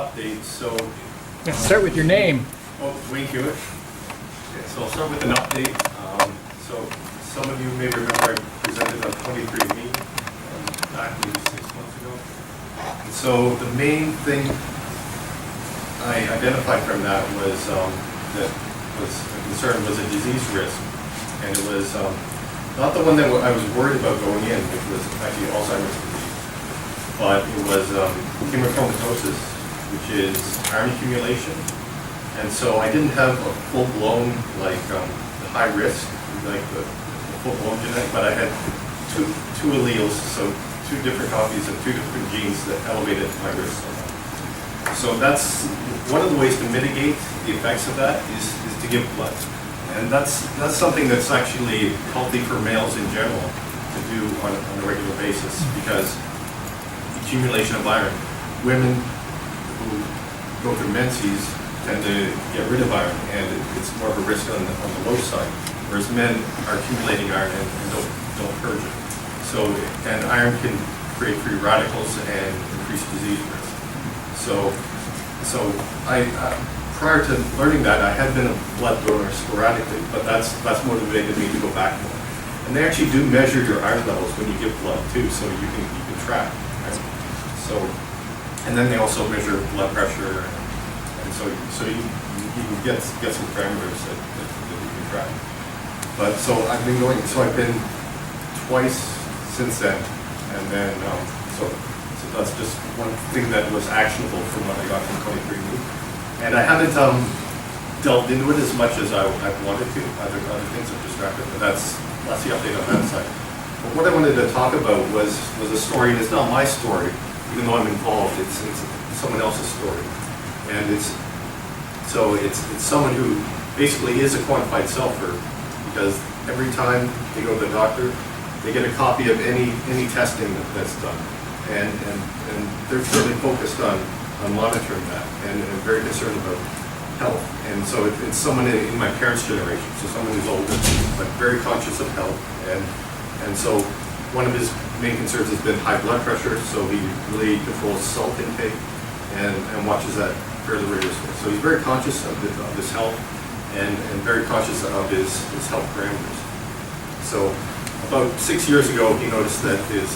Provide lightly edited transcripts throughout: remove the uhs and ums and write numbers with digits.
update. So, Let's start with your name. Duane Hewitt. Okay, so I'll start with an update. So some of you may remember I presented on 23andMe back maybe 6 months ago. And so the main thing I identified from that was that was a concern was a disease risk, and it was not the one that I was worried about going in, which was actually Alzheimer's disease, but it was hemochromatosis, which is iron accumulation. And so I didn't have a full-blown, like, the high risk, like the full-blown genetic, but I had two alleles, so two different copies of two different genes that elevated my risk. So that's one of the ways to mitigate the effects of that is to give blood. And that's something that's actually healthy for males in general to do on a regular basis, because accumulation of iron. Women who go through menses tend to get rid of iron, and it's more of a risk on the low side, whereas men are accumulating iron and don't purge it. So, and iron can create free radicals and increase disease risk. So I prior to learning that, I had been a blood donor sporadically, but that's motivated me to go back more. And they actually do measure your iron levels when you give blood too, so you can track. Right? So, and then they also measure blood pressure. So you can get some parameters that you can track. But so I've been going. So I've been twice since then, and then so that's just one thing that was actionable from what I got from 23andMe. And I haven't delved into it as much as I wanted to. Other things have distracted, but that's the update on that side. But what I wanted to talk about was a story, and it's not my story, even though I'm involved. It's someone else's story. And it's someone who basically is a quantified selfer, because every time they go to the doctor, they get a copy of any testing that's done, and they're really focused on monitoring that and very concerned about health. And so it's someone in my parents' generation, so someone who's older but very conscious of health, and so one of his main concerns has been high blood pressure, so he really controls salt intake and watches that fairly rigorously. So he's very conscious of his health and very conscious of his health parameters. So about 6 years ago, he noticed that his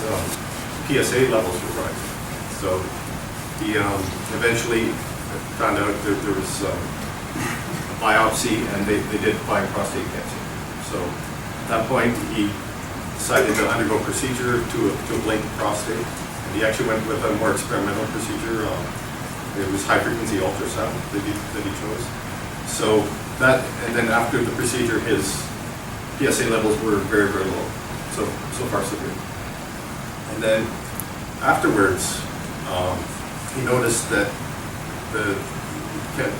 PSA levels were rising. So he eventually found out that there was a biopsy, and they did find prostate cancer. So at that point, he decided to undergo procedure to ablate the prostate. And he actually went with a more experimental procedure. It was high-frequency ultrasound that he chose. So that, and then after the procedure, his PSA levels were very, very low. So far, so good. And then afterwards, he noticed that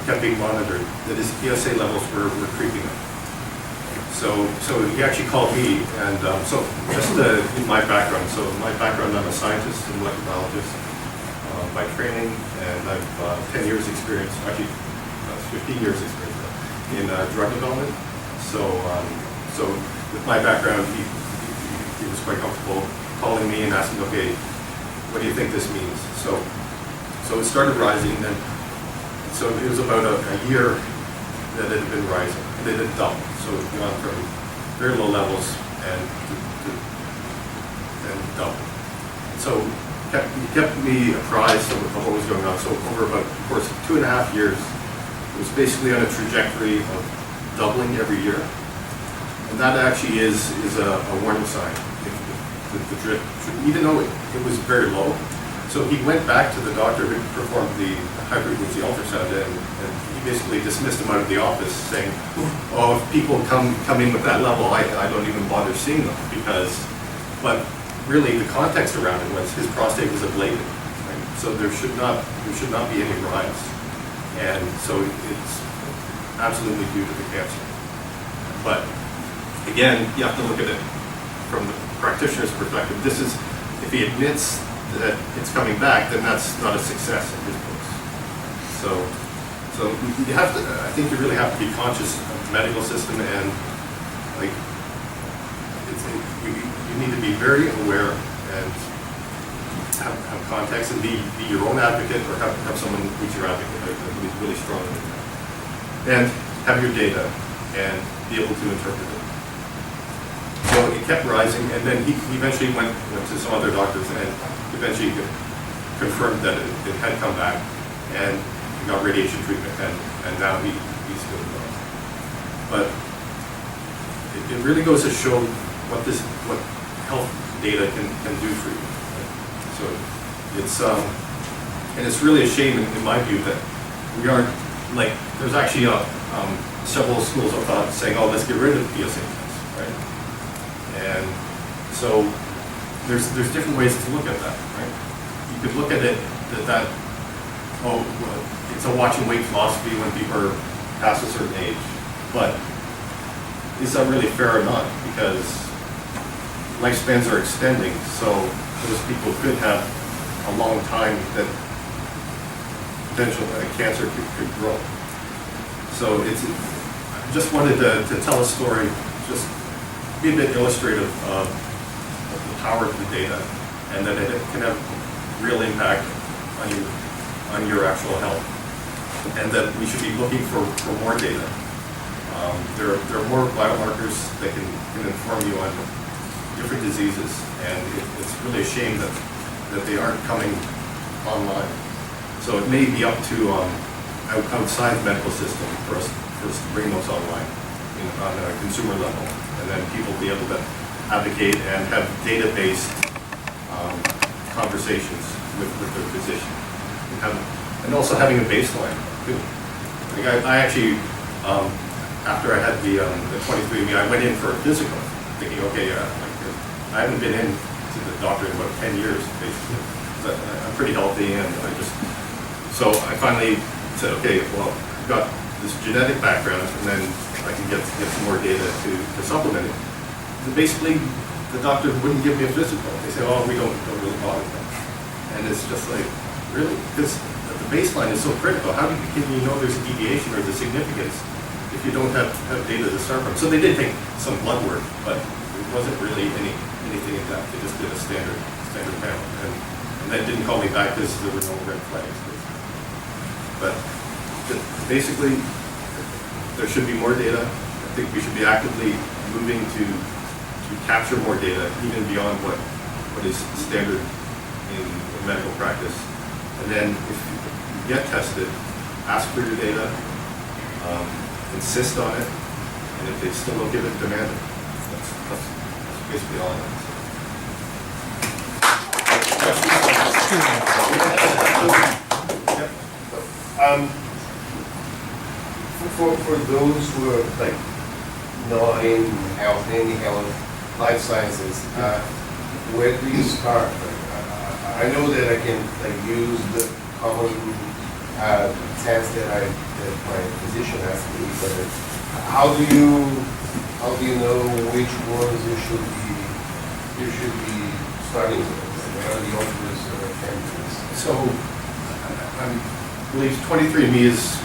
kept being monitored, that his PSA levels were creeping up. So he actually called me, and so just in my background. So my background, I'm a scientist and molecular biologist by training, and I've 10 years experience, actually 15 years experience in drug development. So with my background, he was quite comfortable calling me and asking, okay, what do you think this means? So it started rising, and so it was about a year that it had been rising, and it had doubled. So it had gone from very low levels and doubled. So he kept me apprised of what was going on. So over about the course of 2.5 years, it was basically on a trajectory of doubling every year. And that actually is a warning sign. Even though it was very low. So he went back to the doctor who performed the high-frequency ultrasound, and he basically dismissed him out of the office, saying, oh, if people come in with that level, I don't even bother seeing them, but really the context around it was his prostate was ablated, right? So there should not be any rise. And so it's absolutely due to the cancer. But again, you have to look at it from the practitioner's perspective. This is, if he admits that it's coming back, then that's not a success in his books. So you have to, I think you really have to be conscious of the medical system, and like you need to be very aware and have context and be your own advocate, or have someone who's your advocate, like, really, really strong in it. And have your data and be able to interpret it. So it kept rising, and then he eventually went to some other doctors and eventually confirmed that it had come back, and he got radiation treatment, and now he's still well. But it really goes to show what health data can do for you. So it's and it's really a shame in my view that we aren't, like, there's actually several schools of thought saying, oh, let's get rid of PSA tests, right? And so there's different ways to look at that, right? You could look at it that well, it's a watch and wait philosophy when people are past a certain age, but is that really fair or not? Because lifespans are extending, so those people could have a long time that potential cancer could grow. So I just wanted to tell a story, just be a bit illustrative of the power of the data, and that it can have real impact on your actual health, and that we should be looking for more data. There are more biomarkers that can inform you on different diseases, and it's really a shame that they aren't coming online. So it may be up to outside the medical system for us to bring those online on a consumer level, and then people be able to advocate and have data-based conversations with their physician, and also having a baseline too. Like I actually, after I had the 23andMe, I went in for a physical, thinking, okay, I haven't been in to the doctor in about 10 years, basically. I'm pretty healthy, and so I finally said, okay, well, I've got this genetic background, and then I can get some more data to supplement it. But basically, the doctor wouldn't give me a physical. They say, oh, we don't really bother them. And it's just like, really? Because the baseline is so critical. How can you know there's a deviation or the significance if you don't have data to start from? So they did take some blood work, but it wasn't really anything in depth. They just did a standard panel, and then didn't call me back because there were no red flags. But basically, there should be more data. I think we should be actively moving to capture more data, even beyond what is standard in medical practice. And then if you get tested, ask for your data, insist on it, and if they still don't give it, demand it. That's basically all I have to say. For those who are like not in health, any health, life sciences, where do you start? I know that I can use the common test that my physician asked me, but how do you know which ones you should be starting with? Where are the obvious candidates? So I believe 23andMe is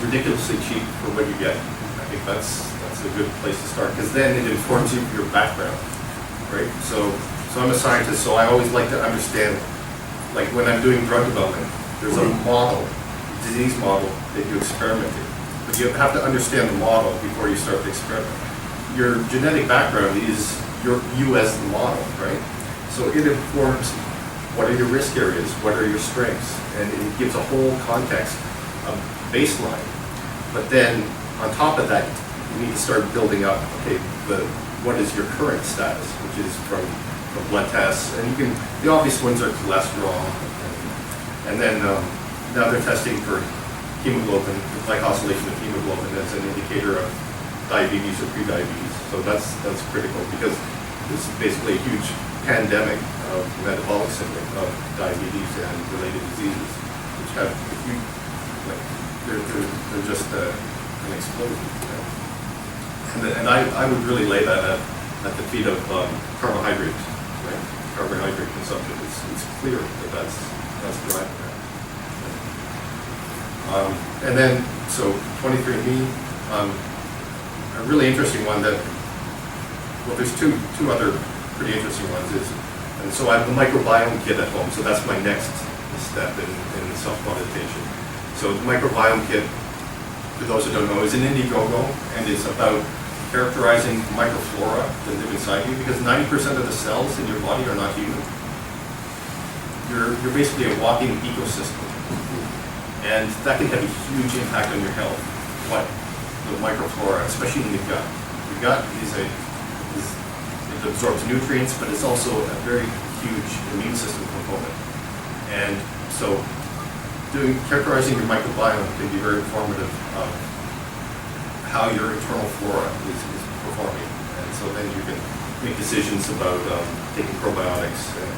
ridiculously cheap for what you get. I think that's a good place to start, because then it informs you of your background, right? So I'm a scientist, so I always like to understand, like when I'm doing drug development, there's a model, disease model that you experiment in. But you have to understand the model before you start the experiment. Your genetic background is you as the model, right? So it informs what are your risk areas, what are your strengths, and it gives a whole context, a baseline. But then on top of that, you need to start building up, okay, what is your current status, which is from blood tests, and the obvious ones are cholesterol, and then now they're testing for hemoglobin, the glycosylation of hemoglobin as an indicator of diabetes or prediabetes. So that's critical, because this is basically a huge pandemic of metabolic syndrome, of diabetes and related diseases, which have they're just an explosion. You know? And I would really lay that at the feet of carbohydrates, right? Carbohydrate consumption. It's clear that that's driving that. And then, so 23andMe, a really interesting one that, well, there's two other pretty interesting ones, is And so I have the microbiome kit at home, so that's my next step in self-quantitation. So the microbiome kit, for those who don't know, is an Indiegogo, and it's about characterizing microflora that live inside you, because 90% of the cells in your body are not human. You're basically a walking ecosystem, and that can have a huge impact on your health. What the microflora, especially in the gut. The gut it absorbs nutrients, but it's also a very huge immune system component. And so characterizing your microbiome can be very informative of how your internal flora is performing. And so then you can make decisions about taking probiotics and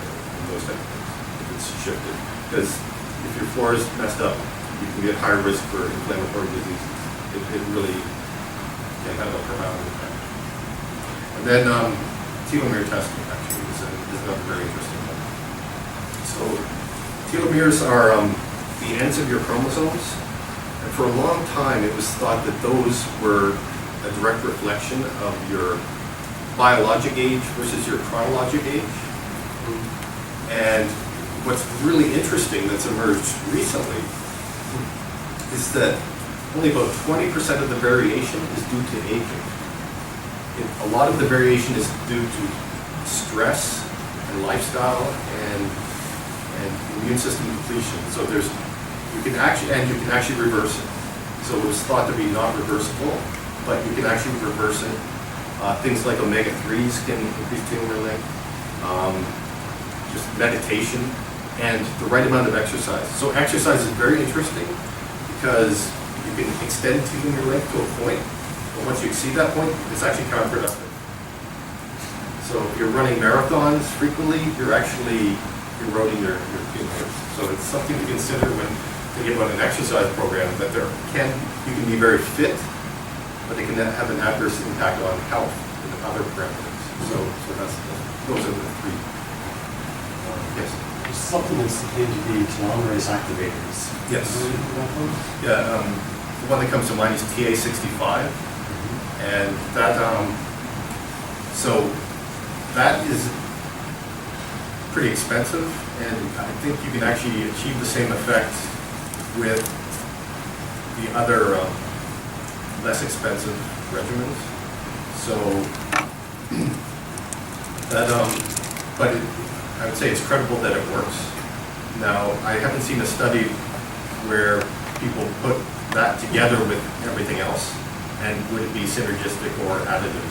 those type of things if it's shifted. Because if your flora is messed up, you can be at higher risk for inflammatory diseases. It really can have a profound impact. And then telomere testing actually is another very interesting one. So telomeres are the ends of your chromosomes, and for a long time it was thought that those were a direct reflection of your biologic age versus your chronologic age. And what's really interesting that's emerged recently is that only about 20% of the variation is due to aging. A lot of the variation is due to stress and lifestyle and immune system depletion. So you can actually reverse it. So it was thought to be not reversible, but you can actually reverse it. Things like omega-3s can increase telomere length. Just meditation and the right amount of exercise. So exercise is very interesting because you can extend telomere length to a point, but once you exceed that point, it's actually counterproductive. So if you're running marathons frequently, you're actually eroding your telomeres. So it's something to consider when thinking about an exercise program, that you can be very fit, but it can have an adverse impact on health and other parameters. So those are the three. Yes. There's supplements that claim to be telomerase activators. Yes. Yeah, the one that comes to mind is TA65, and that that is pretty expensive, and I think you can actually achieve the same effect with the other less expensive regimens. So that, I would say it's credible that it works. Now, I haven't seen a study where people put that together with everything else, and would it be synergistic or additive?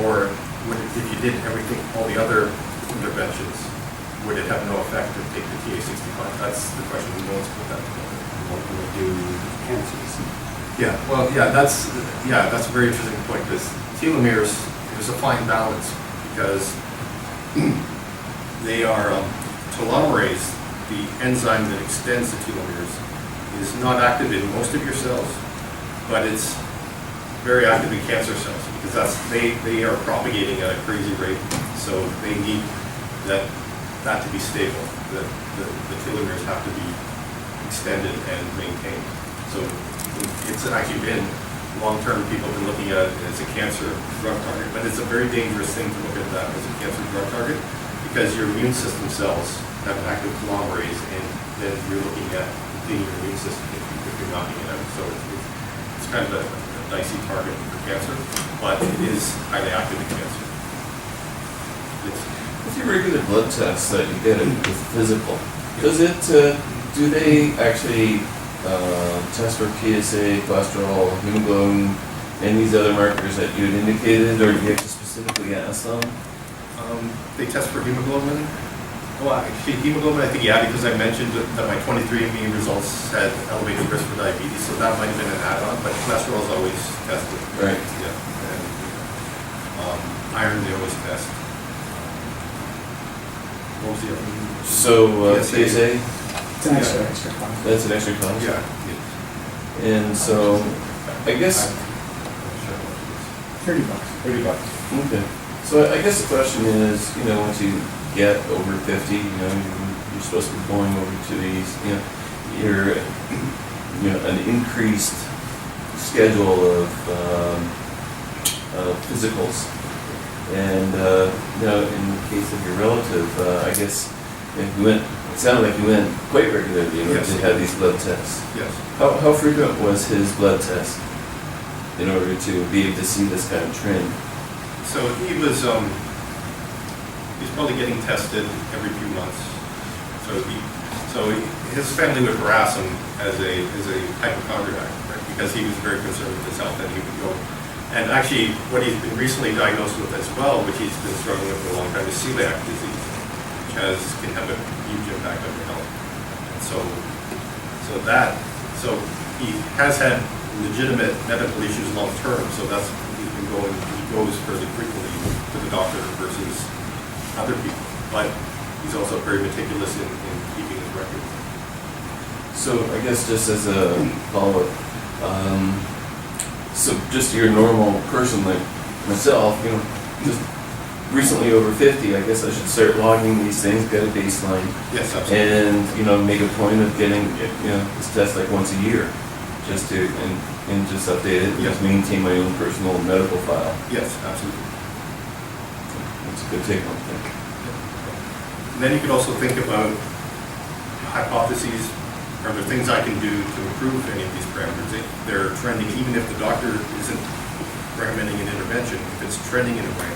Or if you did everything, all the other interventions, would it have no effect to take the TA65? That's the question. We won't put that together. What will it do with cancers? Yeah, well, that's a very interesting point, because telomeres, there's a fine balance, because they are telomerase, the enzyme that extends the telomeres, is not active in most of your cells, but it's very active in cancer cells, because they are propagating at a crazy rate. So they need that to be stable. The telomeres have to be extended and maintained. So it's actually been long-term, people have been looking at it as a cancer drug target, but it's a very dangerous thing to look at that as a cancer drug target, because your immune system cells have an active telomerase, and then you're looking at depleting your immune system if you're knocking it out. So it's kind of a dicey target for cancer, but it is highly active in cancer. With your regular blood tests that you get with physical, do they actually test for PSA, cholesterol, hemoglobin, and these other markers that you had indicated, or do you have to specifically ask them? They test for hemoglobin. Well, actually, hemoglobin, I think, because I mentioned that my 23andMe results had elevated risk for diabetes, so that might have been an add-on, but cholesterol is always tested. Right. Yeah. And iron, they always test. What was the other one? So, PSA? It's an extra cost. That's an extra cost? Yeah. And so, I guess, $30. okay. So I guess the question is, once you get over 50, you're supposed to be going over to these, you're, an increased schedule of physicals. And, in the case of your relative, I guess, it sounded like you went quite regularly, Yes. to have these blood tests. Yes. How frequent was his blood test in order to be able to see this kind of trend? So he's probably getting tested every few months. So his family would harass him as a hypochondriac, right? Because he was very concerned with his health, and he would go. And actually, what he's been recently diagnosed with as well, which he's been struggling with for a long time, is celiac disease, which can have a huge impact on your health. And so he has had legitimate medical issues long term. So he goes fairly frequently to the doctor versus other people. But he's also very meticulous in keeping his records. So I guess just as a follow-up, so just your normal person like myself, just recently over 50, I guess I should start logging these things, get a baseline, Yes, absolutely. and make a point of getting this test like once a year, just to and just update it, and just maintain my own personal medical file. Yes, absolutely. That's a good take on thing. And then you could also think about hypotheses. Are there things I can do to improve any of these parameters? If they're trending, even if the doctor isn't recommending an intervention, if it's trending in a way,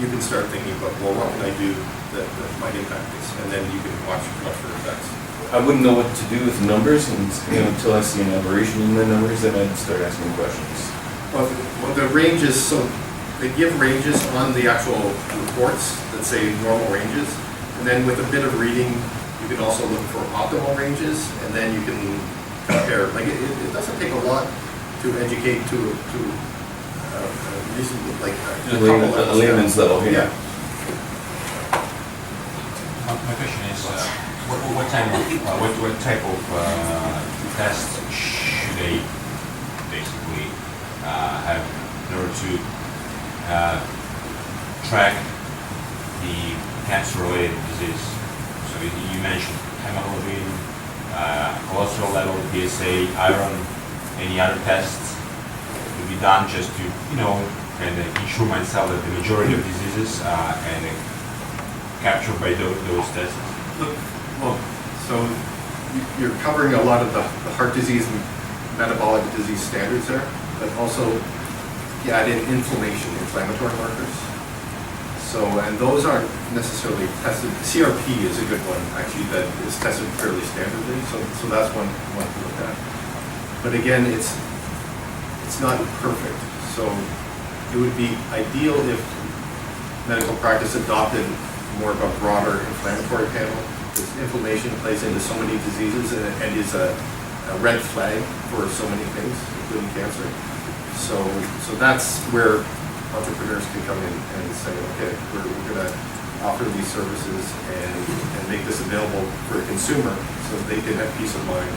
you can start thinking about, well, what can I do that might impact this? And then you can watch for effects. I wouldn't know what to do with the numbers, and until I see an aberration in the numbers, then I'd start asking questions. Well, the ranges, so they give ranges on the actual reports that say normal ranges, and then with a bit of reading, you can also look for optimal ranges, and then you can compare. Like it doesn't take a lot to educate to reasonable, like Just a layman's level, Yeah. My question is, what type of tests should they basically have in order to track the cancer-related disease? So you mentioned hemoglobin, cholesterol level, PSA, iron, any other tests to be done just to, kind of ensure myself that the majority of diseases are kind of captured by those tests? Well, so you're covering a lot of the heart disease and metabolic disease standards there, but also you add in inflammatory markers. So, and those aren't necessarily tested. CRP is a good one, actually, that is tested fairly standardly. So that's one to look at. But again, it's not perfect. So it would be ideal if medical practice adopted more of a broader inflammatory panel, because inflammation plays into so many diseases and is a red flag for so many things, including cancer. So that's where entrepreneurs can come in and say, okay, we're going to offer these services and make this available for the consumer so they can have peace of mind.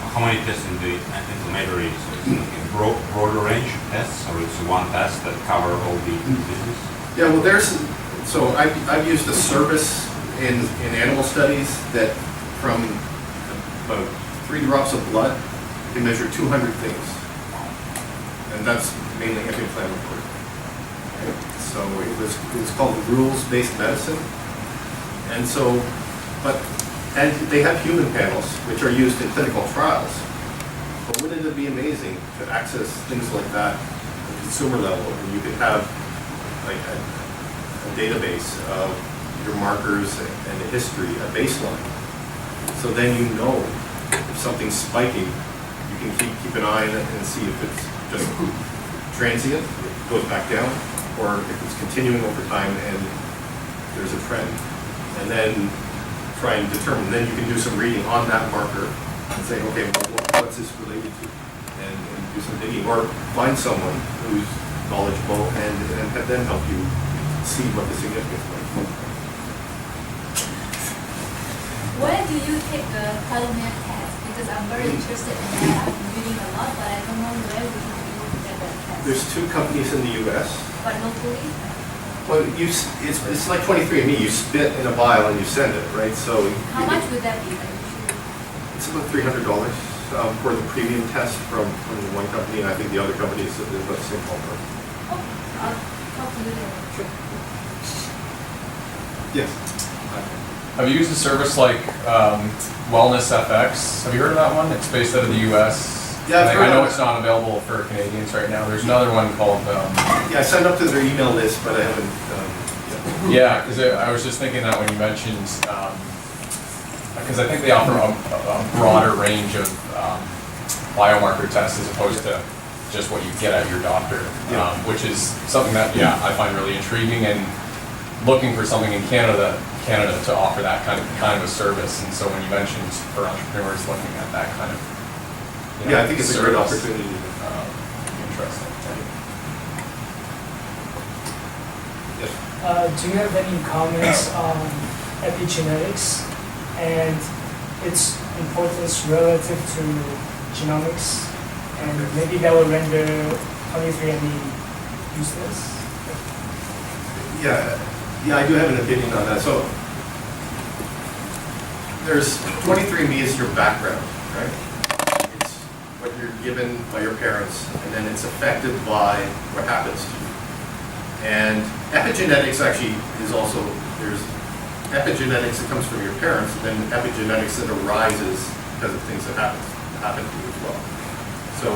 How many tests in the inflammatory? So it's like a broader range of tests, or it's one test that cover all the diseases? Yeah, well, I've used a service in animal studies that from about 3 drops of blood, you can measure 200 things. And that's mainly anti-inflammatory. So it was called rules-based medicine. And and they have human panels, which are used in clinical trials. But wouldn't it be amazing to access things like that at the consumer level, and you could have like a database of your markers and a history, a baseline. So then you know if something's spiking, you can keep an eye on it and see if it's just transient, it goes back down, or if it's continuing over time and there's a trend. And then try and determine, then you can do some reading on that marker and say, okay, well, what's this related to? And do some digging, or find someone who's knowledgeable and then help you see what the significance might be. Where do you take the telomere test? Because I'm very interested in that. I've been reading a lot, but I don't know where would you get that test. There's 2 companies in the U.S. But locally? Well, it's like 23andMe. You spit in a vial and you send it, right? So How much would that be? it's about $300 for the premium test from one company, and I think the other company is about the same ballpark. Oh, I'll talk to you later. Yes. Have you used a service like Wellness FX? Have you heard of that one? It's based out of the US. Yeah, I've I heard know of it. it's not available for Canadians right now. There's another one called, Yeah, I signed up to their email list, but I haven't, yeah, because I was just thinking that when you mentioned, because I think they offer a broader range of biomarker tests as opposed to just what you get at your doctor, Yeah. which is something that, yeah, I find really intriguing and looking for something in Canada to offer that kind of a service. And so when you mentioned for entrepreneurs looking at that kind of, you know, yeah, I think it's a great service, opportunity. interesting. Yes. Do you have any comments on epigenetics and its importance relative to genomics? And maybe that will render 23andMe useless? Yeah, I do have an opinion on that. So there's 23andMe is your background, right? It's what you're given by your parents, and then it's affected by what happens to you. And epigenetics actually is also, there's epigenetics that comes from your parents, and then epigenetics that arises because of things that happen to you as well. So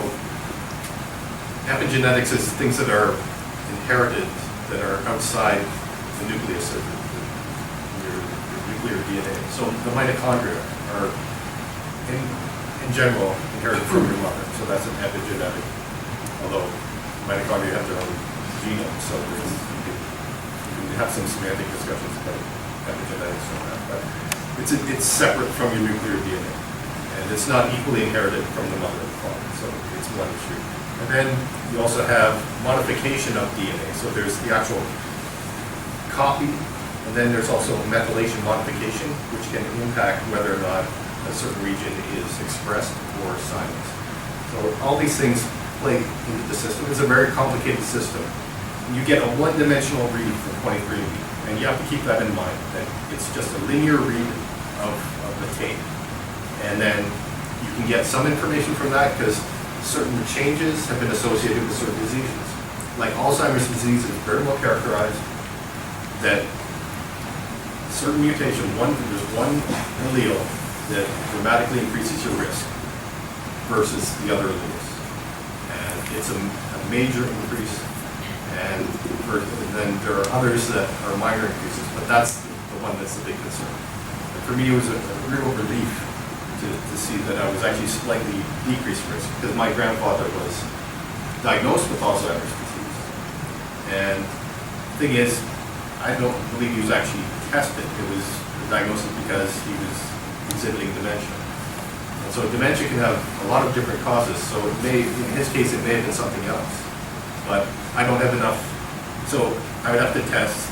epigenetics is things that are inherited, that are outside the nucleus of your nuclear DNA. So the mitochondria are, in general, inherited from your mother. So that's an epigenetic. Although mitochondria have their own genome, so you can have some semantic discussions about epigenetics on that. But it's separate from your nuclear DNA, and it's not equally inherited from the mother and the father. So it's one issue. And then you also have modification of DNA. So there's the actual copy, and then there's also methylation modification, which can impact whether or not a certain region is expressed or silenced. So all these things play into the system. It's a very complicated system. You get a one-dimensional read from 23andMe, and you have to keep that in mind, that it's just a linear read of the tape. And then you can get some information from that because certain changes have been associated with certain diseases. Like Alzheimer's disease is very well characterized, that certain mutation, there's one allele that dramatically increases your risk versus the other alleles. And it's a major increase, and then there are others that are minor increases, but that's the one that's the big concern. And for me, it was a real relief to see that I was actually slightly decreased risk, because my grandfather was diagnosed with Alzheimer's disease. And the thing is, I don't believe he was actually tested. It was a diagnosis because he was exhibiting dementia. And so dementia can have a lot of different causes. So it may, in his case, it may have been something else. But I don't have enough, so I would have to test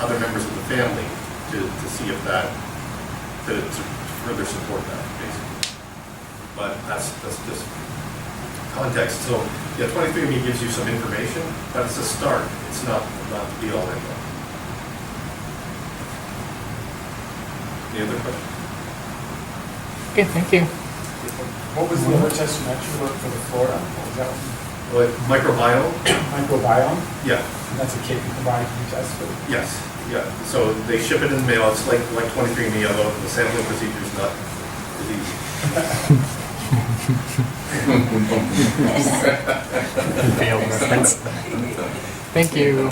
other members of the family to see if that, to further support that, basically. But that's just context. So yeah, 23andMe gives you some information, but it's a start. It's not the be all end all. Any other questions? Okay, thank you. What was the other test you mentioned for the flora? What was that one? Well, microbiome? Microbiome? Yeah. And that's a kit you provide to test for? Yes. Yeah. So they ship it in the mail. It's like 23andMe, although the sampling procedure is not as easy. Failed reference. Thank you.